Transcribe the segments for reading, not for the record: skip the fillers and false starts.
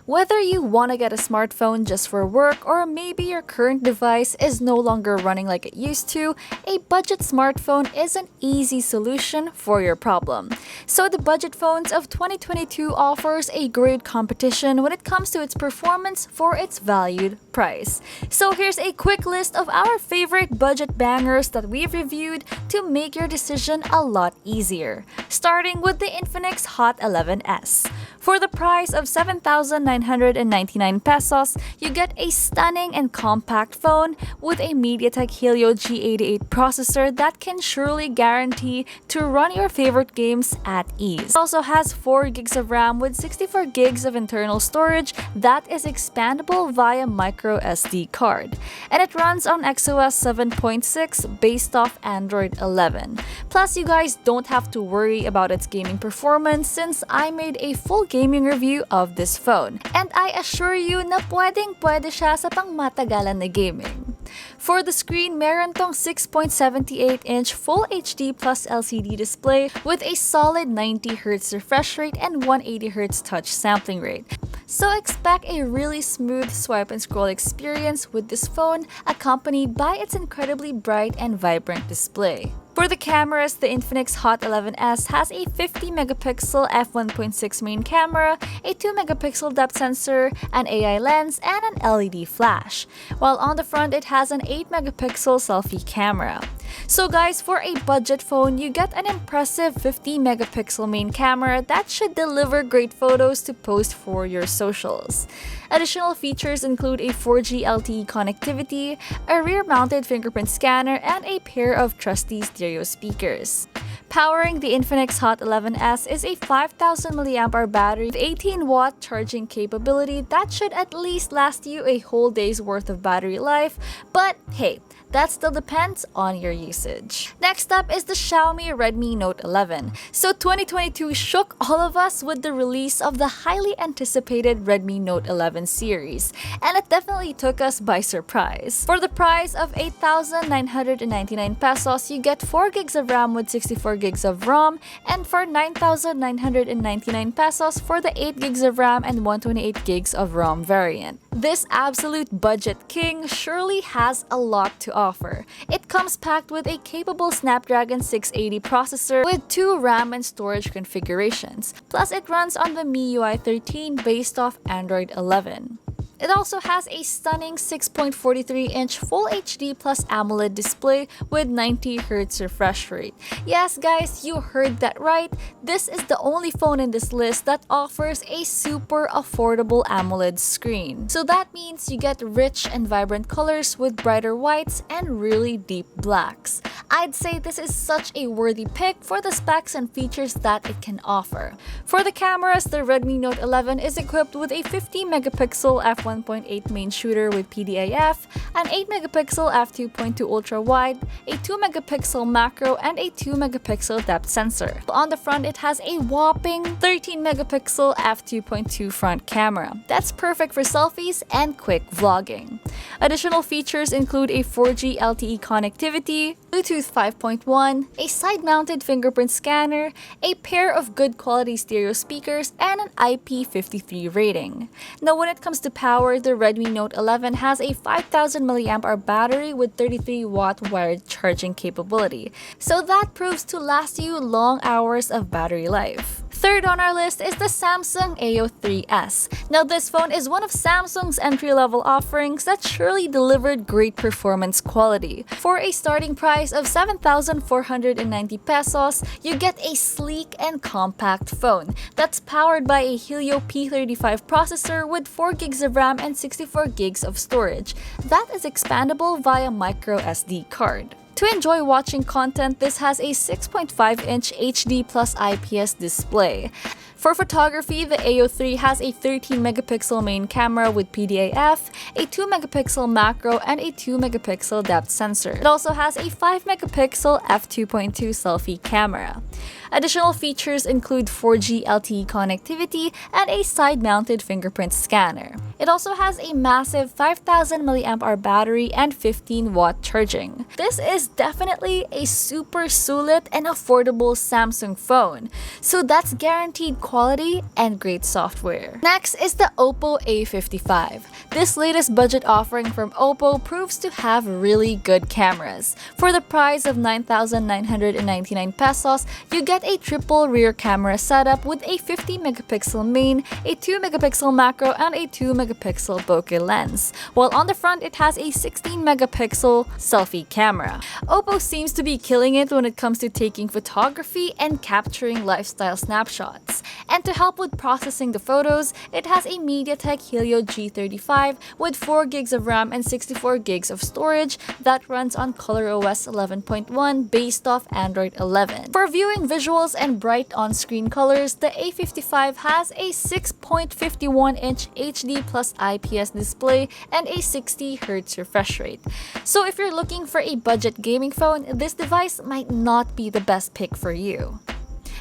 Whether you want to get a smartphone just for work or maybe your current device is no longer running like it used to, a budget smartphone is an easy solution for your problem. So the budget phones of 2022 offers a great competition when it comes to its performance for its valued price. So here's a quick list of our favorite budget bangers that we've reviewed to make your decision a lot easier. Starting with the Infinix Hot 11s. For the price of 7,999 pesos, you get a stunning and compact phone with a MediaTek Helio G88 processor that can surely guarantee to run your favorite games at ease. It also has 4 gigs of RAM with 64 gigs of internal storage that is expandable via micro SD card. And it runs on XOS 7.6 based off Android 11. Plus, you guys don't have to worry about its gaming performance since I made a full gaming review of this phone. And I assure you na pwede siya sa pangmatagalan na gaming. For the screen, meron tong 6.78-inch Full HD Plus LCD display with a solid 90Hz refresh rate and 180Hz touch sampling rate. So expect a really smooth swipe and scroll experience with this phone, accompanied by its incredibly bright and vibrant display. For the cameras, the Infinix Hot 11s has a 50-megapixel f1.6 main camera, a 2-megapixel depth sensor, an AI lens, and an LED flash. While on the front, it has an 8-megapixel selfie camera. So guys, for a budget phone, you get an impressive 50-megapixel main camera that should deliver great photos to post for your socials. Additional features include a 4G LTE connectivity, a rear-mounted fingerprint scanner, and a pair of trusty stereo speakers. Powering the Infinix Hot 11s is a 5,000 mAh battery with 18-watt charging capability that should at least last you a whole day's worth of battery life, but hey, that still depends on your usage. Next up is the Xiaomi Redmi Note 11. So 2022 shook all of us with the release of the highly anticipated Redmi Note 11 series, and it definitely took us by surprise. For the price of 8,999 pesos, you get 4 gigs of RAM with 64 gigs of ROM, and for 9,999 pesos for the 8 gigs of RAM and 128 gigs of ROM variant. This absolute budget king surely has a lot to offer. It comes packed with a capable Snapdragon 680 processor with 2 RAM and storage configurations. Plus, it runs on the MIUI 13 based off Android 11. It also has a stunning 6.43-inch Full HD Plus AMOLED display with 90Hz refresh rate. Yes guys, you heard that right. This is the only phone in this list that offers a super affordable AMOLED screen. So that means you get rich and vibrant colors with brighter whites and really deep blacks. I'd say this is such a worthy pick for the specs and features that it can offer. For the cameras, the Redmi Note 11 is equipped with a 50-megapixel f1.8 main shooter with PDAF, an 8-megapixel f2.2 ultra-wide, a 2-megapixel macro, and a 2-megapixel depth sensor. On the front, it has a whopping 13-megapixel f2.2 front camera. That's perfect for selfies and quick vlogging. Additional features include a 4G LTE connectivity, Bluetooth 5.1, a side-mounted fingerprint scanner, a pair of good quality stereo speakers, and an IP53 rating. Now when it comes to power, the Redmi Note 11 has a 5,000 mAh battery with 33-watt wired charging capability. So that proves to last you long hours of battery life. Third on our list is the Samsung A03s. Now this phone is one of Samsung's entry-level offerings that surely delivered great performance quality. For a starting price of 7,490 pesos, you get a sleek and compact phone that's powered by a Helio P35 processor with 4 gigs of RAM and 64 gigs of storage. That is expandable via micro SD card. To enjoy watching content, this has a 6.5-inch HD plus IPS display. For photography, the A03 has a 13-megapixel main camera with PDAF, a 2-megapixel macro, and a 2-megapixel depth sensor. It also has a 5-megapixel f2.2 selfie camera. Additional features include 4G LTE connectivity and a side-mounted fingerprint scanner. It also has a massive 5,000 mAh battery and 15-watt charging. This is definitely a super sulit and affordable Samsung phone. So that's guaranteed quality quality and great software. Next is the Oppo A55. This latest budget offering from Oppo proves to have really good cameras. For the price of 9,999 pesos, you get a triple rear camera setup with a 50 megapixel main, a 2 megapixel macro, and a 2 megapixel bokeh lens. While on the front, it has a 16 megapixel selfie camera. Oppo seems to be killing it when it comes to taking photography and capturing lifestyle snapshots. And to help with processing the photos, it has a MediaTek Helio G35 with 4 gigs of RAM and 64 gigs of storage that runs on ColorOS 11.1 based off Android 11. For viewing visuals and bright on-screen colors, the A55 has a 6.51-inch HD plus IPS display and a 60Hz refresh rate. So if you're looking for a budget gaming phone, this device might not be the best pick for you.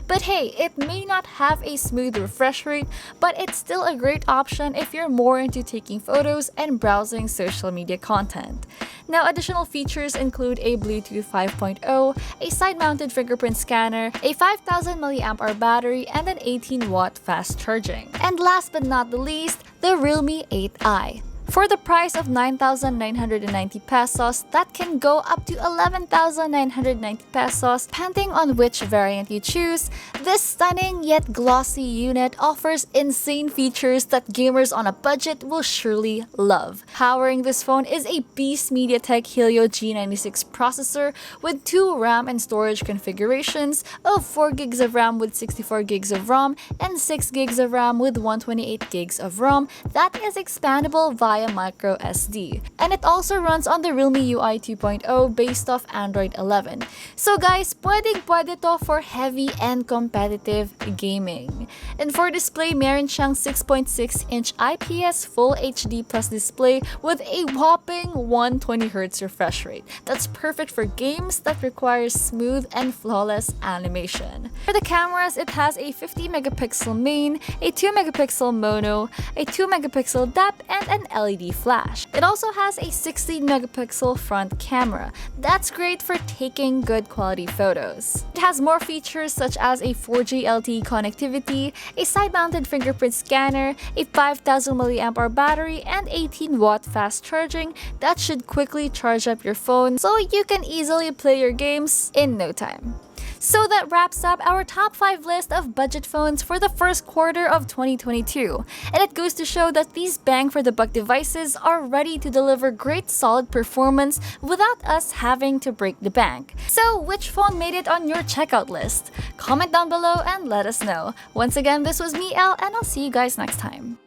But hey, it may not have a smooth refresh rate, but it's still a great option if you're more into taking photos and browsing social media content. Now, additional features include a Bluetooth 5.0, a side-mounted fingerprint scanner, a 5000 mAh battery, and an 18-watt fast charging. And last but not the least, the Realme 8i. For the price of 9,990 pesos, that can go up to 11,990 pesos depending on which variant you choose. This stunning yet glossy unit offers insane features that gamers on a budget will surely love. Powering this phone is a beast MediaTek Helio G96 processor with 2 RAM and storage configurations of 4 gigs of RAM with 64 gigs of ROM and 6 gigs of RAM with 128 gigs of ROM that is expandable via micro SD. And it also runs on the Realme UI 2.0 based off Android 11. So guys, pwede to for heavy and competitive gaming. And for display, meron siyang 6.6-inch IPS Full HD Plus display with a whopping 120Hz refresh rate. That's perfect for games that require smooth and flawless animation. For the cameras, it has a 50 megapixel main, a 2 megapixel mono, a 2 megapixel depth, and an LED flash. It also has a 16 megapixel front camera. That's great for taking good quality photos. It has more features such as a 4G LTE connectivity, a side-mounted fingerprint scanner, a 5000 mAh battery, and 18-watt fast charging that should quickly charge up your phone so you can easily play your games in no time. So that wraps up our top 5 list of budget phones for the first quarter of 2022. And it goes to show that these bang-for-the-buck devices are ready to deliver great solid performance without us having to break the bank. So which phone made it on your checkout list? Comment down below and let us know. Once again, this was me, Elle, and I'll see you guys next time.